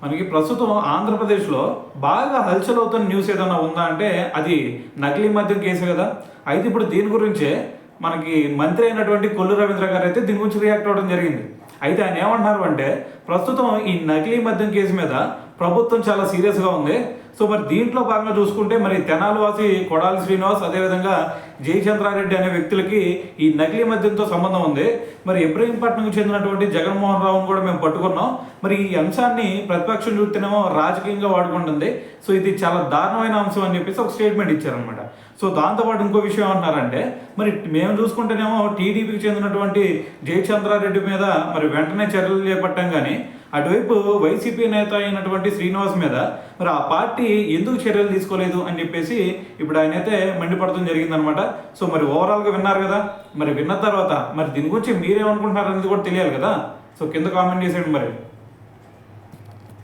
మనకి ప్రస్తుతం ఆంధ్రప్రదేశ్లో బాగా హల్చల్ అవుతున్న న్యూస్ ఏదైనా ఉందా అంటే అది నకిలీ మద్యం కేసు కదా. అయితే ఇప్పుడు దీని గురించే మనకి మంత్రి అయినటువంటి కొల్లు రవీంద్ర గారు అయితే దీని గురించి రియాక్ట్ అవ్వడం జరిగింది. అయితే ఆయన ఏమంటున్నారు అంటే ప్రస్తుతం ఈ నకిలీ మద్యం కేసు మీద ప్రభుత్వం చాలా సీరియస్గా ఉంది. సో మరి దీంట్లో భాగంగా చూసుకుంటే మరి తెనాలి వాసి కొడాలి శ్రీనివాస్, అదేవిధంగా జయచంద్రారెడ్డి అనే వ్యక్తులకి ఈ నకిలీ మద్యంతో సంబంధం ఉంది. మరి ఇబ్రహీంపట్నంకు చెందినటువంటి జగన్మోహన్ రావును కూడా మేము పట్టుకున్నాం. మరి ఈ అంశాన్ని ప్రతిపక్షం చూస్తేనేమో రాజకీయంగా వాడుకుంటుంది. సో ఇది చాలా దారుణమైన అంశం అని చెప్పేసి ఒక స్టేట్మెంట్ ఇచ్చారనమాట. సో దాంతోపాటు ఇంకో విషయం ఏమంటున్నారంటే మరి మేము చూసుకుంటేనేమో టీడీపీకి చెందినటువంటి జయచంద్రారెడ్డి మీద మరి వెంటనే చర్యలు చేపట్టాం, కానీ అటువైపు వైసీపీ నేత అయినటువంటి శ్రీనివాస్ మీద మరి ఆ పార్టీ ఎందుకు చర్యలు తీసుకోలేదు అని చెప్పేసి ఇప్పుడు ఆయన అయితే మండిపడటం జరిగిందనమాట. సో మరి ఓవరాల్గా విన్నారు కదా. మరి విన్న తర్వాత మరి దీని గురించి మీరేమనుకుంటున్నారు అనేది కూడా తెలియాలి కదా. సో కింద కామెంట్ చేసేయండి మరి.